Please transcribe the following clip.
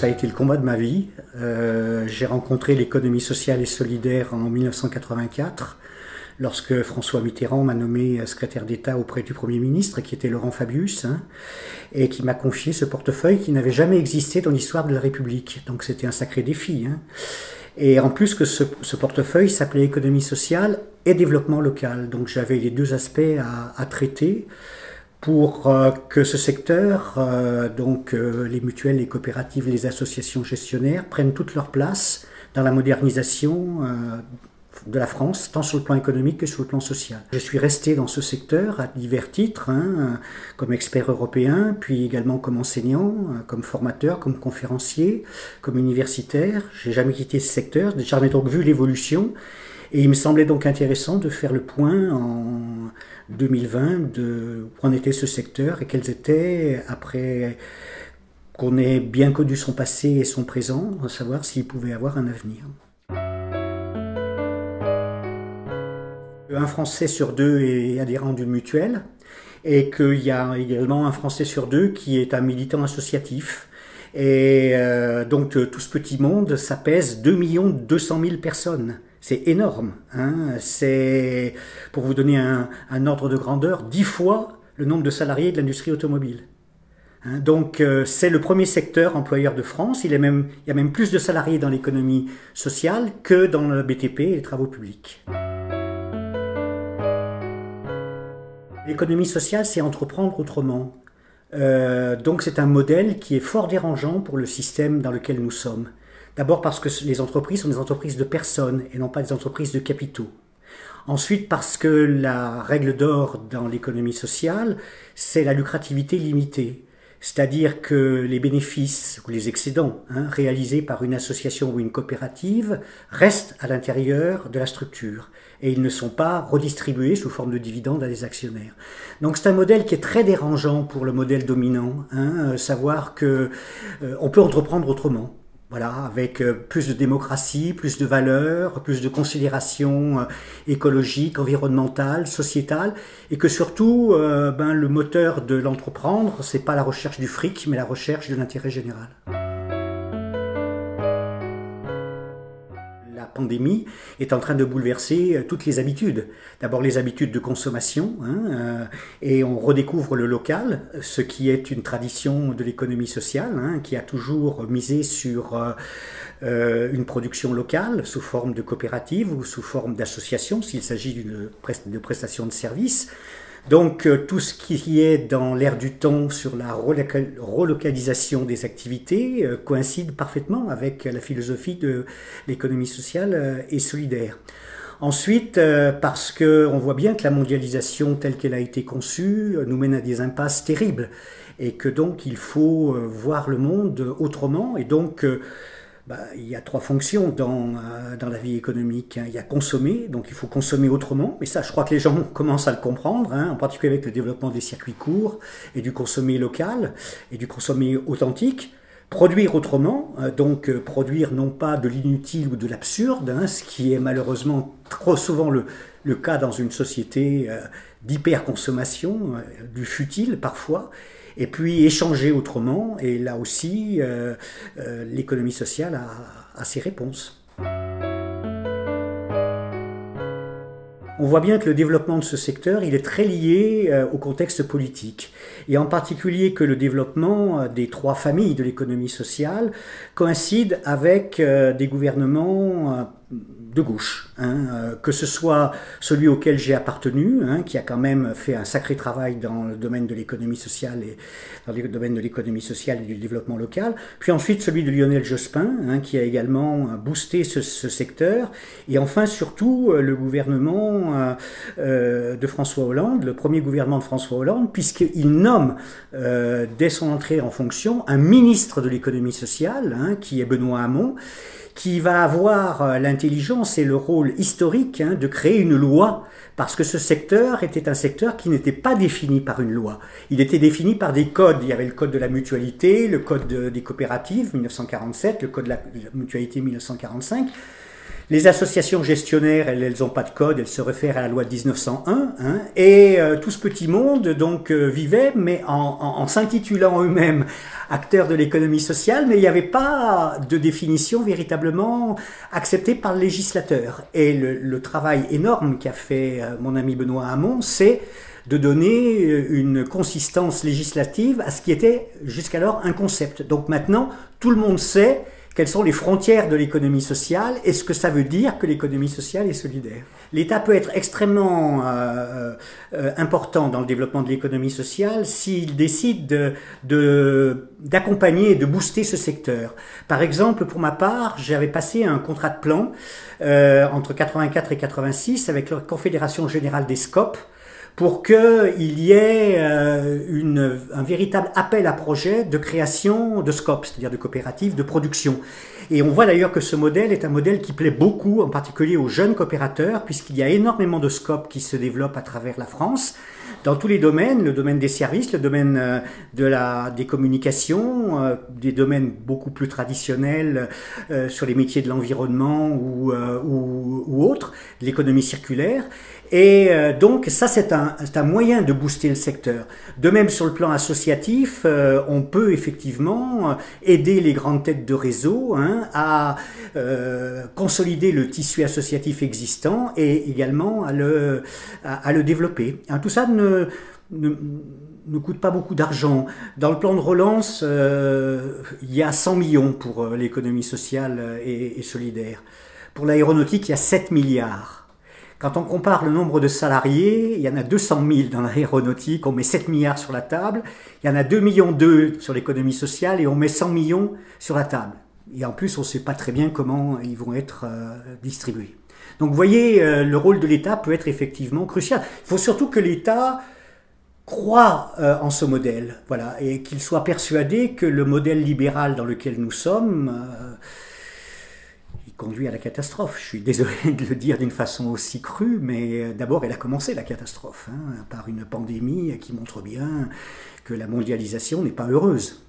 Ça a été le combat de ma vie. J'ai rencontré l'économie sociale et solidaire en 1984, lorsque François Mitterrand m'a nommé secrétaire d'État auprès du Premier ministre, qui était Laurent Fabius, et qui m'a confié ce portefeuille qui n'avait jamais existé dans l'histoire de la République. Donc c'était un sacré défi. Et en plus que ce portefeuille s'appelait économie sociale et développement local. Donc j'avais les deux aspects à traiter pour que ce secteur, les mutuelles, les coopératives, les associations gestionnaires, prennent toute leur place dans la modernisation de la France, tant sur le plan économique que sur le plan social. Je suis resté dans ce secteur à divers titres, comme expert européen, puis également comme enseignant, comme formateur, comme conférencier, comme universitaire. J'ai jamais quitté ce secteur, j'en ai donc vu l'évolution. Et il me semblait donc intéressant de faire le point en 2020 de où en était ce secteur et quels étaient, après qu'on ait bien connu son passé et son présent, à savoir s'il pouvait avoir un avenir. Un Français sur deux est adhérent d'une mutuelle et qu'il y a également un Français sur deux qui est un militant associatif. Et donc tout ce petit monde, ça pèse 2 200 000 personnes. C'est énorme. C'est, pour vous donner un ordre de grandeur, 10 fois le nombre de salariés de l'industrie automobile. Donc c'est le premier secteur employeur de France. Il y a même plus de salariés dans l'économie sociale que dans le BTP et les travaux publics. L'économie sociale, c'est entreprendre autrement. Donc c'est un modèle qui est fort dérangeant pour le système dans lequel nous sommes. D'abord parce que les entreprises sont des entreprises de personnes et non pas des entreprises de capitaux. Ensuite parce que la règle d'or dans l'économie sociale, c'est la lucrativité limitée. C'est-à-dire que les bénéfices ou les excédents réalisés par une association ou une coopérative restent à l'intérieur de la structure et ils ne sont pas redistribués sous forme de dividendes à des actionnaires. Donc c'est un modèle qui est très dérangeant pour le modèle dominant, savoir que on peut entreprendre autrement. Voilà, avec plus de démocratie, plus de valeurs, plus de considérations écologiques, environnementales, sociétales, et que surtout, le moteur de l'entreprendre, c'est pas la recherche du fric, mais la recherche de l'intérêt général. La pandémie est en train de bouleverser toutes les habitudes. D'abord les habitudes de consommation, et on redécouvre le local, ce qui est une tradition de l'économie sociale, qui a toujours misé sur une production locale sous forme de coopérative ou sous forme d'association, s'il s'agit de prestation de services. Donc tout ce qui est dans l'air du temps sur la relocalisation des activités coïncide parfaitement avec la philosophie de l'économie sociale et solidaire. Ensuite, parce qu'on voit bien que la mondialisation telle qu'elle a été conçue nous mène à des impasses terribles et que donc il faut voir le monde autrement et donc il y a trois fonctions dans la vie économique. Il y a consommer, donc il faut consommer autrement, mais ça je crois que les gens commencent à le comprendre, en particulier avec le développement des circuits courts et du consommer local et du consommer authentique. Produire autrement, donc produire non pas de l'inutile ou de l'absurde, ce qui est malheureusement trop souvent le cas dans une société d'hyperconsommation, du futile parfois, et puis échanger autrement, et là aussi l'économie sociale a ses réponses. On voit bien que le développement de ce secteur, il est très lié au contexte politique, et en particulier que le développement des trois familles de l'économie sociale coïncide avec des gouvernements de gauche, que ce soit celui auquel j'ai appartenu, qui a quand même fait un sacré travail dans le domaine de l'économie sociale et dans le domaine de l'économie sociale et du développement local, puis ensuite celui de Lionel Jospin, qui a également boosté ce secteur, et enfin surtout le gouvernement de François Hollande, le premier gouvernement de François Hollande, puisqu'il nomme dès son entrée en fonction un ministre de l'économie sociale, qui est Benoît Hamon, qui va avoir l'intelligence et le rôle historique de créer une loi, parce que ce secteur était un secteur qui n'était pas défini par une loi. Il était défini par des codes. Il y avait le code de la mutualité, le code des coopératives 1947, le code de la mutualité 1945. Les associations gestionnaires, elles n'ont pas de code, elles se réfèrent à la loi de 1901, hein, et tout ce petit monde donc vivait, mais en s'intitulant eux-mêmes acteurs de l'économie sociale, mais il n'y avait pas de définition véritablement acceptée par le législateur. Et le travail énorme qu'a fait mon ami Benoît Hamon, c'est de donner une consistance législative à ce qui était jusqu'alors un concept. Donc maintenant, tout le monde sait quelles sont les frontières de l'économie sociale et ce que ça veut dire que l'économie sociale est solidaire. L'État peut être extrêmement important dans le développement de l'économie sociale s'il décide d'accompagner et de booster ce secteur. Par exemple, pour ma part, j'avais passé un contrat de plan entre 84 et 86 avec la Confédération Générale des SCOP, pour qu'il y ait un véritable appel à projet de création de SCOP, c'est-à-dire de coopératives de production. Et on voit d'ailleurs que ce modèle est un modèle qui plaît beaucoup, en particulier aux jeunes coopérateurs, puisqu'il y a énormément de SCOP qui se développent à travers la France, dans tous les domaines, le domaine des services, le domaine des communications, des domaines beaucoup plus traditionnels sur les métiers de l'environnement ou autres, l'économie circulaire. Et donc ça c'est un moyen de booster le secteur. De même sur le plan associatif, on peut effectivement aider les grandes têtes de réseau à consolider le tissu associatif existant et également à le développer. Tout ça ne coûte pas beaucoup d'argent. Dans le plan de relance, il y a 100 millions pour l'économie sociale et solidaire. Pour l'aéronautique, il y a 7 milliards. Quand on compare le nombre de salariés, il y en a 200 000 dans l'aéronautique, on met 7 milliards sur la table, il y en a 2,2 millions sur l'économie sociale et on met 100 millions sur la table. Et en plus, on ne sait pas très bien comment ils vont être distribués. Donc vous voyez, le rôle de l'État peut être effectivement crucial. Il faut surtout que l'État croit en ce modèle, voilà, et qu'il soit persuadé que le modèle libéral dans lequel nous sommes conduit à la catastrophe. Je suis désolé de le dire d'une façon aussi crue, mais d'abord elle a commencé la catastrophe, par une pandémie qui montre bien que la mondialisation n'est pas heureuse.